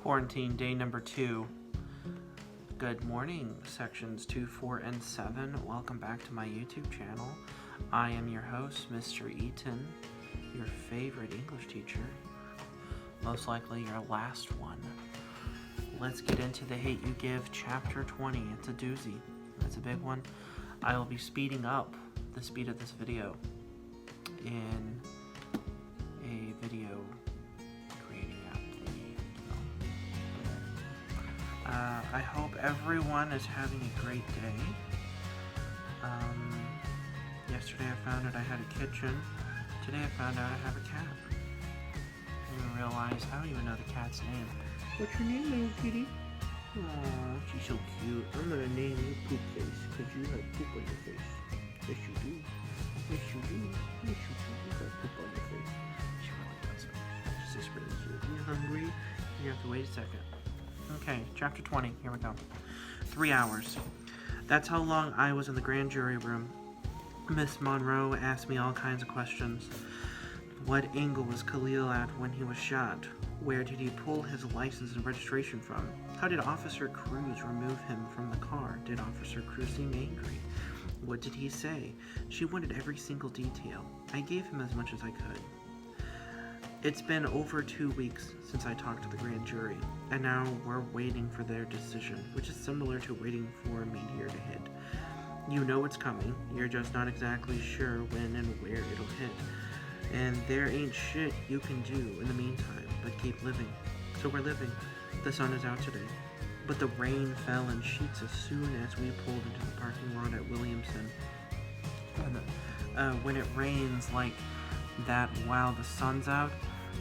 Quarantine day number 2. Good morning, sections 2, 4, and 7. Welcome back to my YouTube channel. I am your host, Mr. Eaton, your favorite English teacher. Most likely your last one. Let's get into the Hate You Give, chapter 20. It's a doozy. It's a big one. I will be speeding up the speed of this video in a video creating app thingy. I hope everyone is having a great day. Yesterday I found out I had a kitchen. Today I found out I have a cat. I didn't realize, I don't even know the cat's name. What's your name, little kitty? Aww, she's so cute. I'm gonna name you Poop Face, because you have poop on your face. Yes, you do. Yes, you do. Yes, you do. You got poop on your face. She really does it. She's just really cute. Are you hungry? You have to wait a second. Okay, chapter 20. Here we go. 3 hours. That's how long I was in the grand jury room. Miss Monroe asked me all kinds of questions. What angle was Khalil at when he was shot? Where did he pull his license and registration from? How did Officer Cruz remove him from the car? Did Officer Cruz seem angry? What did he say? She wanted every single detail. I gave him as much as I could. It's been over 2 weeks since I talked to the grand jury, and now we're waiting for their decision, which is similar to waiting for a meteor to hit. You know it's coming, you're just not exactly sure when and where it'll hit. And there ain't shit you can do in the meantime but keep living. So we're living. The sun is out today, but the rain fell in sheets as soon as we pulled into the parking lot at Williamson. When it rains like that while the sun's out,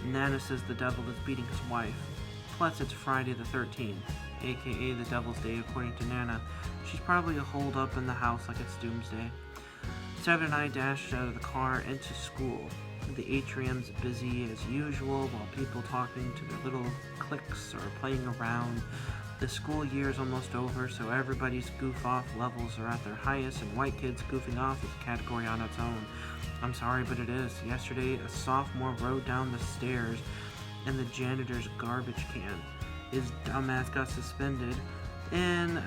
Nana says the devil is beating his wife. Plus it's Friday the 13th, aka the devil's day according to Nana. She's probably a hold up in the house like it's doomsday. Seven and I dashed out of the car into school. The atrium's busy as usual while people talking to their little cliques or playing around. The school year's almost over, so everybody's goof-off levels are at their highest, and white kids goofing off is a category on its own. I'm sorry, but it is. Yesterday, a sophomore rode down the stairs in the janitor's garbage can. His dumbass got suspended, and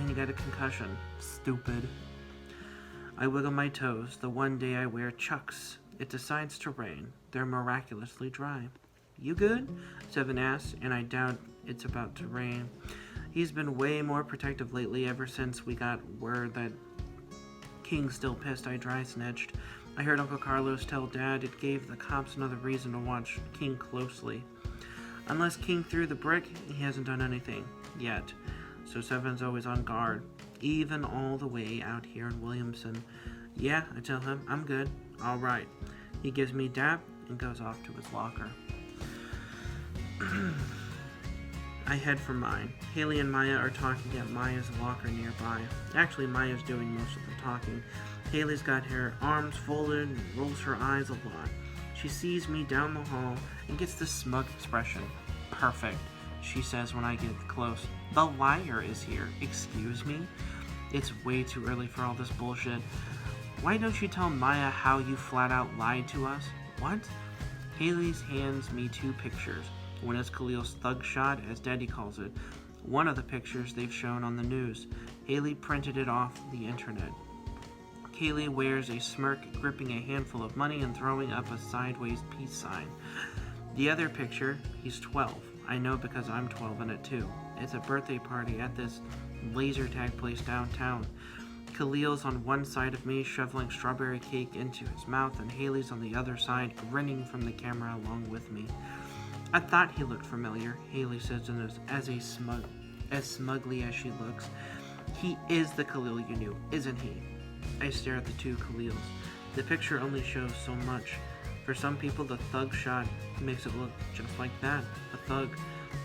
he got a concussion. Stupid. I wiggle my toes. The one day I wear Chucks. It decides to rain. They're miraculously dry. You good? Seven asks, and I doubt it's about to rain. He's been way more protective lately ever since we got word that King's still pissed I dry snitched. I heard Uncle Carlos tell Dad it gave the cops another reason to watch King closely. Unless King threw the brick, he hasn't done anything. Yet. So Seven's always on guard. Even all the way out here in Williamson. Yeah, I tell him, I'm good. All right. He gives me dap and goes off to his locker. I head for mine. Haley and Maya are talking at Maya's locker nearby. Actually, Maya's doing most of the talking. Haley's got her arms folded and rolls her eyes a lot. She sees me down the hall and gets this smug expression. Perfect, she says when I get close. The liar is here. Excuse me? It's way too early for all this bullshit. Why don't you tell Maya how you flat out lied to us? What? Haley hands me 2 pictures. One is Khalil's thug shot, as Daddy calls it. One of the pictures they've shown on the news. Haley printed it off the internet. Haley wears a smirk, gripping a handful of money and throwing up a sideways peace sign. The other picture, he's 12. I know because I'm 12 in it too. It's a birthday party at this laser tag place downtown. Khalil's on one side of me, shoveling strawberry cake into his mouth, and Haley's on the other side, grinning from the camera along with me. I thought he looked familiar, Haley says as smugly as she looks. He is the Khalil you knew, isn't he? I stare at the 2 Khalils. The picture only shows so much. For some people, the thug shot makes it look just like that, a thug.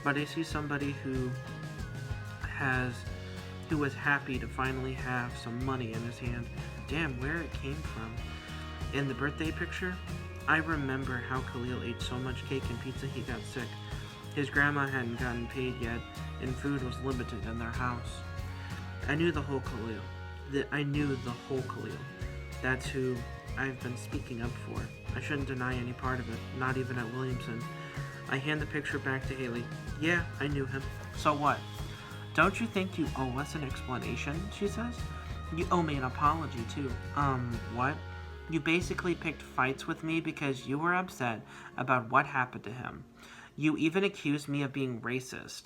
But I see somebody who was happy to finally have some money in his hand. Damn, where it came from. In the birthday picture, I remember how Khalil ate so much cake and pizza he got sick. His grandma hadn't gotten paid yet, and food was limited in their house. I knew the whole Khalil. That's who I've been speaking up for. I shouldn't deny any part of it, not even at Williamson. I hand the picture back to Haley. Yeah, I knew him. So what? Don't you think you owe us an explanation, she says. You owe me an apology, too. What? You basically picked fights with me because you were upset about what happened to him. You even accused me of being racist.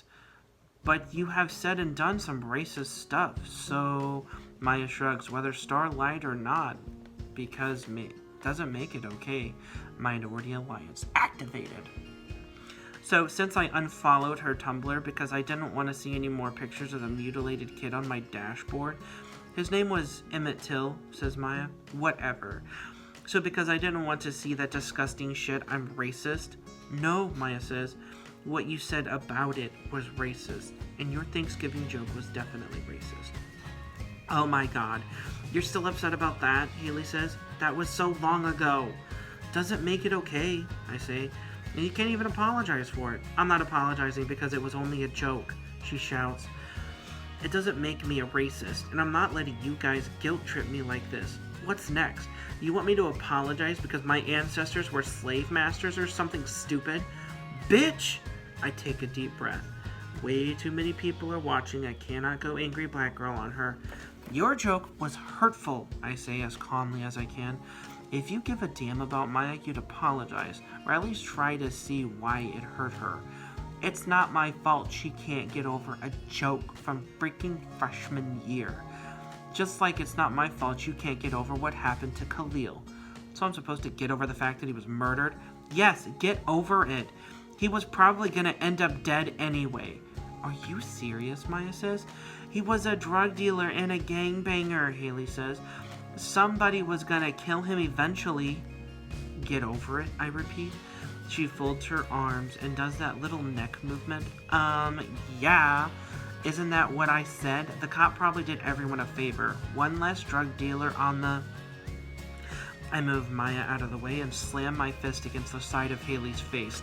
But you have said and done some racist stuff, so... Maya shrugs, whether Star lied or not, because doesn't make it okay. Minority Alliance activated. So, since I unfollowed her Tumblr because I didn't want to see any more pictures of the mutilated kid on my dashboard, his name was Emmett Till, says Maya. Whatever. So because I didn't want to see that disgusting shit, I'm racist? No, Maya says. What you said about it was racist, and your Thanksgiving joke was definitely racist. Oh my god. You're still upset about that, Haley says. That was so long ago. Doesn't make it okay, I say. And you can't even apologize for it. I'm not apologizing because it was only a joke, she shouts. It doesn't make me a racist, and I'm not letting you guys guilt trip me like this. What's next? You want me to apologize because my ancestors were slave masters or something stupid? Bitch! I take a deep breath. Way too many people are watching. I cannot go angry black girl on her. Your joke was hurtful, I say as calmly as I can. If you give a damn about Maya, you'd apologize, or at least try to see why it hurt her. It's not my fault she can't get over a joke from freaking freshman year. Just like it's not my fault you can't get over what happened to Khalil. So I'm supposed to get over the fact that he was murdered? Yes, get over it. He was probably gonna end up dead anyway. Are you serious, Maya says. He was a drug dealer and a gangbanger, Haley says. Somebody was gonna kill him eventually. Get over it, I repeat. She folds her arms and does that little neck movement. Yeah. Isn't that what I said? The cop probably did everyone a favor. One less drug dealer on the... I move Maya out of the way and slam my fist against the side of Haley's face.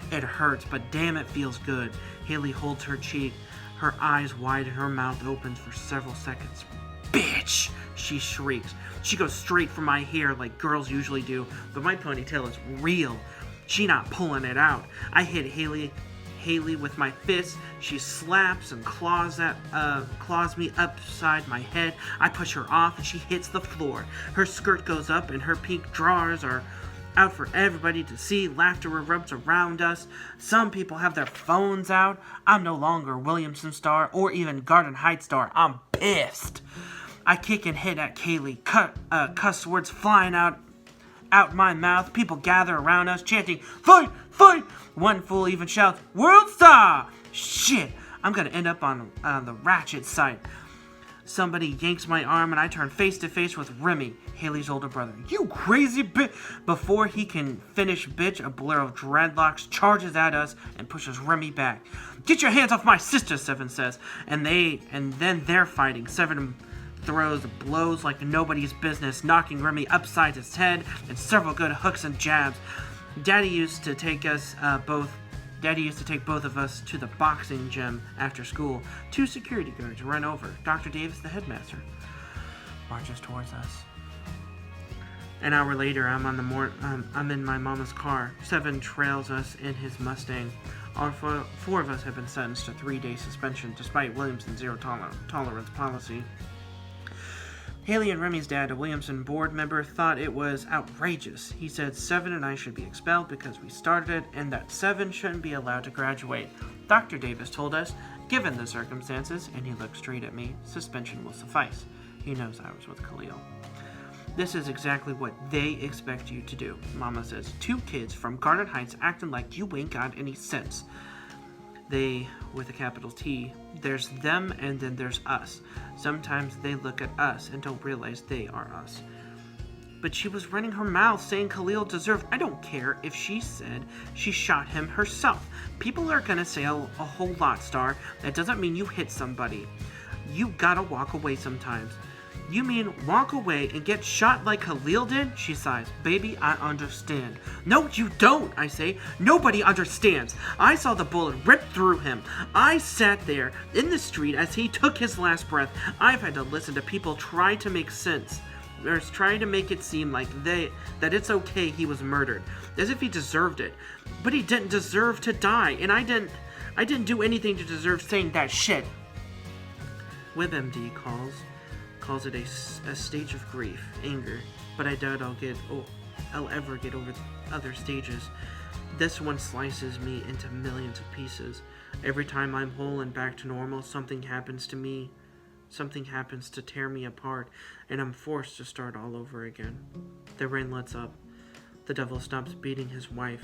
It hurts, but damn it feels good. Haley holds her cheek, her eyes wide and her mouth opens for several seconds. Bitch! She shrieks. She goes straight for my hair like girls usually do, but my ponytail is real. She not pulling it out. I hit Haley with my fist. She slaps and claws me upside my head. I push her off and she hits the floor. Her skirt goes up and her pink drawers are out for everybody to see. Laughter erupts around us. Some people have their phones out. I'm no longer Williamson Star or even Garden Heights Star. I'm pissed. I kick and hit at Kaylee. Cuss words flying out my mouth. People gather around us, chanting, "Fight! Fight!" One fool even shouts, "World Star!" Shit, I'm gonna end up on the Ratchet site. Somebody yanks my arm and I turn face to face with Remy, Haley's older brother. You crazy bitch! Before he can finish bitch, a blur of dreadlocks charges at us and pushes Remy back. Get your hands off my sister, Seven says. And then they're fighting. Seven throws blows like nobody's business, knocking Remy upside his head and several good hooks and jabs. Daddy used to take both of us to the boxing gym after school. Two security guards run over. Dr. Davis, the headmaster, marches towards us. An hour later, I'm in my mama's car. Seven trails us in his Mustang. All four of us have been sentenced to 3-day suspension, despite Williamson's zero tolerance policy. Haley and Remy's dad, a Williamson board member, thought it was outrageous. He said Seven and I should be expelled because we started it, and that Seven shouldn't be allowed to graduate. Dr. Davis told us, given the circumstances, and he looked straight at me, suspension will suffice. He knows I was with Khalil. This is exactly what they expect you to do, Mama says. 2 kids from Garden Heights acting like you ain't got any sense. They, with a capital T, there's them and then there's us. Sometimes they look at us and don't realize they are us. But she was running her mouth saying Khalil deserved... I don't care if she said she shot him herself. People are gonna say a whole lot, Star. That doesn't mean you hit somebody. You gotta walk away sometimes. You mean walk away and get shot like Khalil did? She sighs. Baby, I understand. No, you don't, I say. Nobody understands. I saw the bullet rip through him. I sat there in the street as he took his last breath. I've had to listen to people try to make sense They're trying to make it seem like that it's okay he was murdered, as if he deserved it. But he didn't deserve to die, and I didn't do anything to deserve saying that shit. WebMD calls it a stage of grief, anger, but I doubt I'll ever get over other stages. This one slices me into millions of pieces. Every time I'm whole and back to normal, something happens to me. Something happens to tear me apart, and I'm forced to start all over again. The rain lets up. The devil stops beating his wife,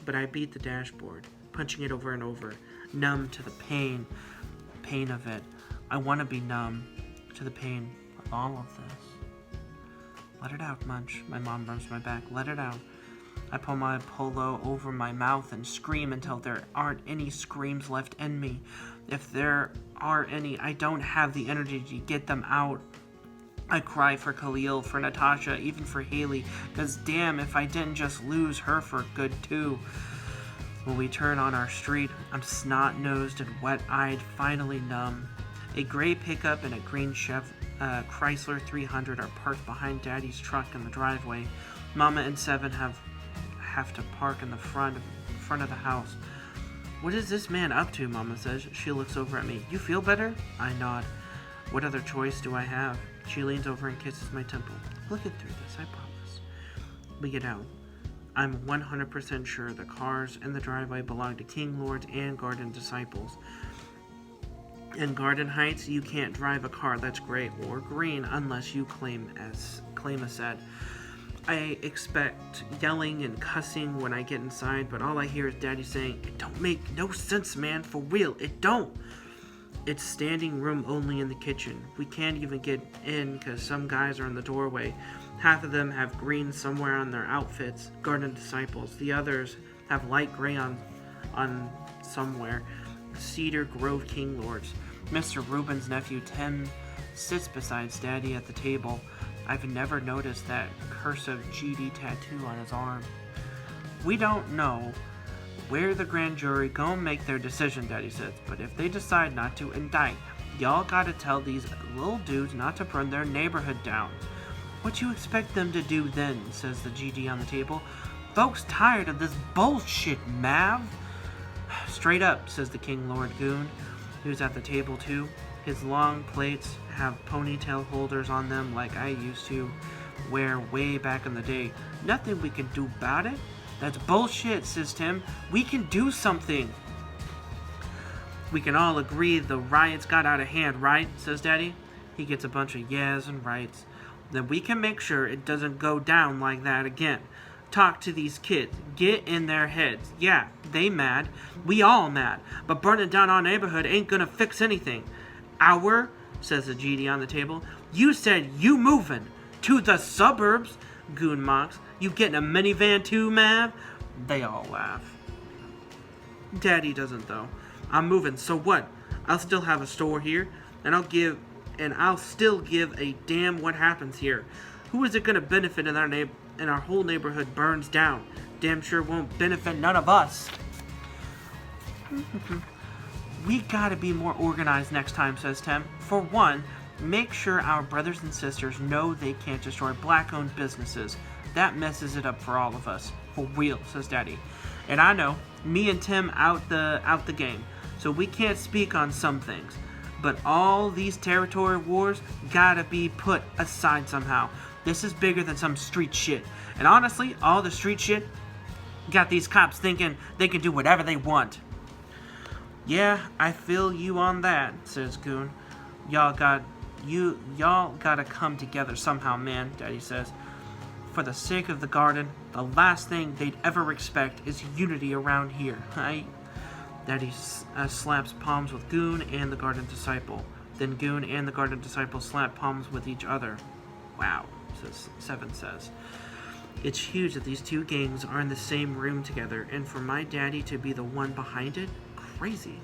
but I beat the dashboard, punching it over and over, numb to the pain of it. I want to be numb to the pain of all of this. Let it out, Munch. My mom rubs my back. Let it out. I pull my polo over my mouth and scream until there aren't any screams left in me. If there are any, I don't have the energy to get them out. I cry for Khalil, for Natasha, even for Haley, because damn if I didn't just lose her for good too. When we turn on our street, I'm snot-nosed and wet-eyed, finally numb. A gray pickup and a green Chrysler 300 are parked behind Daddy's truck in the driveway. Mama and Seven have to park in the front of the house. What is this man up to? Mama says. She looks over at me. You feel better? I nod. What other choice do I have? She leans over and kisses my temple. Look it through this, I promise. We get out. I'm 100% sure the cars in the driveway belong to King Lords and Garden Disciples. In Garden Heights, you can't drive a car that's gray or green unless you claim a set. I expect yelling and cussing when I get inside, but all I hear is Daddy saying, "It don't make no sense, man, for real, it don't." It's standing room only in the kitchen. We can't even get in because some guys are in the doorway. Half of them have green somewhere on their outfits, Garden Disciples. The others have light gray on somewhere, Cedar Grove King Lords. Mr. Rubin's nephew Tim sits beside Daddy at the table. I've never noticed that cursive GD tattoo on his arm. We don't know where the grand jury gonna make their decision, Daddy says, but if they decide not to indict, y'all gotta tell these little dudes not to burn their neighborhood down. What you expect them to do then, says the GD on the table. Folks tired of this bullshit, Mav. Straight up, says the King Lord Goon, who's at the table too. His long plates have ponytail holders on them like I used to wear way back in the day. Nothing we can do about it. That's bullshit, says Tim. We can do something. We can all agree the riots got out of hand, right? Says Daddy. He gets a bunch of yeahs and rights. Then we can make sure it doesn't go down like that again. Talk to these kids. Get in their heads. Yeah, they mad. We all mad. But burning down our neighborhood ain't gonna fix anything. Our, says the GD on the table. You said you moving to the suburbs, Goon mocks. You getting a minivan too, Mav? They all laugh. Daddy doesn't though. I'm moving, so what? I'll still have a store here, and I'll still give a damn what happens here. Who is it gonna benefit in our whole neighborhood burns down? Damn sure won't benefit none of us. We gotta be more organized next time, says Tim. For one, make sure our brothers and sisters know they can't destroy black-owned businesses. That messes it up for all of us. For real, says Daddy. And I know, me and Tim out the game, so we can't speak on some things. But all these territory wars gotta be put aside somehow. This is bigger than some street shit. And honestly, all the street shit got these cops thinking they can do whatever they want. Yeah, I feel you on that, says Goon. Y'all gotta come together somehow, man, Daddy says. For the sake of the garden, the last thing they'd ever expect is unity around here. Daddy slaps palms with Goon and the Garden Disciple. Then Goon and the Garden Disciple slap palms with each other. Wow, Seven says. It's huge that these two gangs are in the same room together, and for my daddy to be the one behind it, crazy.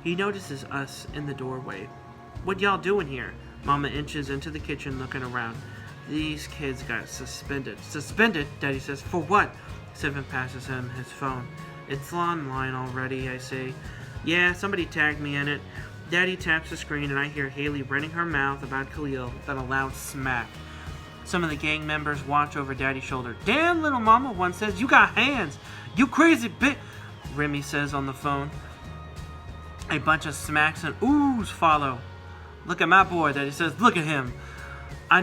He notices us in the doorway. What y'all doing here? Mama inches into the kitchen looking around. These kids got suspended. Suspended? Daddy says. For what? Seven passes him his phone. It's online already, I say. Yeah, somebody tagged me in it. Daddy taps the screen and I hear Haley running her mouth about Khalil, then a loud smack. Some of the gang members watch over Daddy's shoulder. Damn, little mama, one says. You got hands. You crazy bitch, Remy says on the phone. A bunch of smacks and oohs follow. Look at my boy, Daddy says. Look at him. I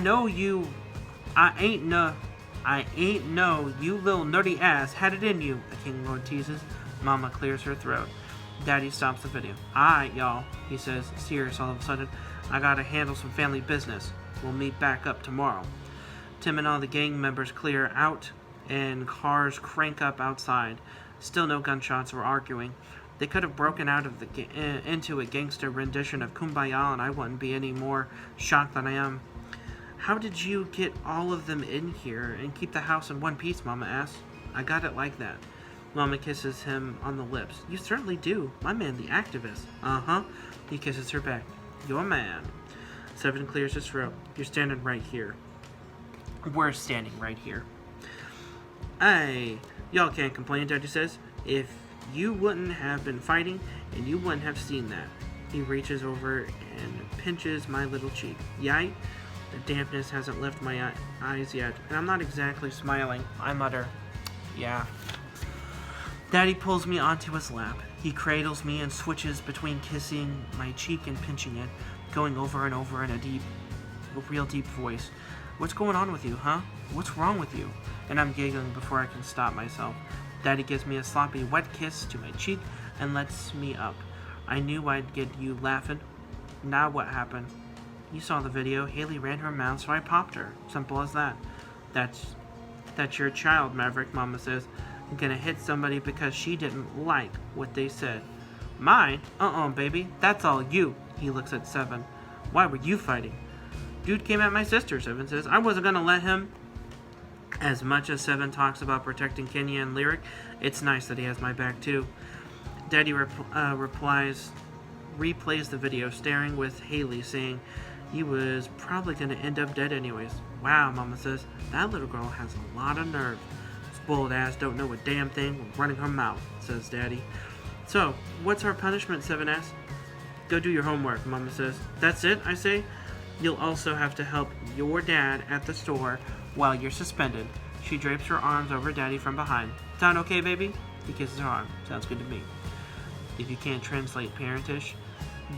ain't know, you little nerdy ass had it in you, the King Lord teases. Mama clears her throat. Daddy stops the video. Alright, y'all, he says, serious all of a sudden. I gotta handle some family business. We'll meet back up tomorrow. Tim and all the gang members clear out, and cars crank up outside. Still no gunshots or arguing. They could have broken out of into a gangster rendition of Kumbaya, and I wouldn't be any more shocked than I am. How did you get all of them in here and keep the house in one piece, Mama asks. I got it like that. Mama kisses him on the lips. You certainly do. My man, the activist. Uh-huh. He kisses her back. Your man. Seven clears his throat. You're standing right here. We're standing right here. Hey, y'all can't complain, Daddy says. If you wouldn't have been fighting, and you wouldn't have seen that. He reaches over and pinches my little cheek. Yite? The dampness hasn't left my eyes yet, and I'm not exactly smiling. I mutter, yeah. Daddy pulls me onto his lap. He cradles me and switches between kissing my cheek and pinching it, going over and over in a real deep voice. What's going on with you, huh? What's wrong with you? And I'm giggling before I can stop myself. Daddy gives me a sloppy, wet kiss to my cheek and lets me up. I knew I'd get you laughing. Now what happened? You saw the video. Haley ran her mouth, so I popped her. Simple as that. That's your child, Maverick, Mama says. I'm gonna hit somebody because she didn't like what they said. Mine? Baby. That's all you. He looks at Seven. Why were you fighting? Dude came at my sister, Seven says. I wasn't gonna let him. As much as Seven talks about protecting Kenya and Lyric, it's nice that he has my back too. Daddy replays the video, staring with Haley, saying he was probably going to end up dead anyways. Wow, Mama says, that little girl has a lot of nerve. Spoiled ass don't know a damn thing running her mouth, says Daddy. So, what's our punishment, Seven asks. Go do your homework, Mama says. That's it, I say. You'll also have to help your dad at the store while you're suspended. She drapes her arms over Daddy from behind. Sound okay, baby? He kisses her arm. Sounds good to me. If you can't translate parentish,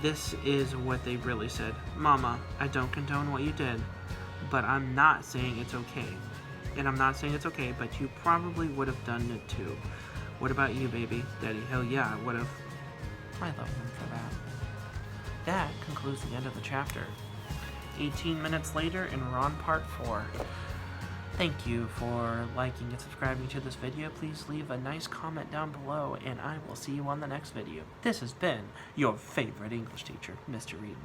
this is what they really said. Mama, I don't condone what you did, but I'm not saying it's okay. And I'm not saying it's okay, but you probably would have done it too. What about you, baby? Daddy, hell yeah, I would have. I love him for that. That concludes the end of the chapter. 18 minutes later, and we're on part 4. Thank you for liking and subscribing to this video. Please leave a nice comment down below, and I will see you on the next video. This has been your favorite English teacher, Mr. Eden.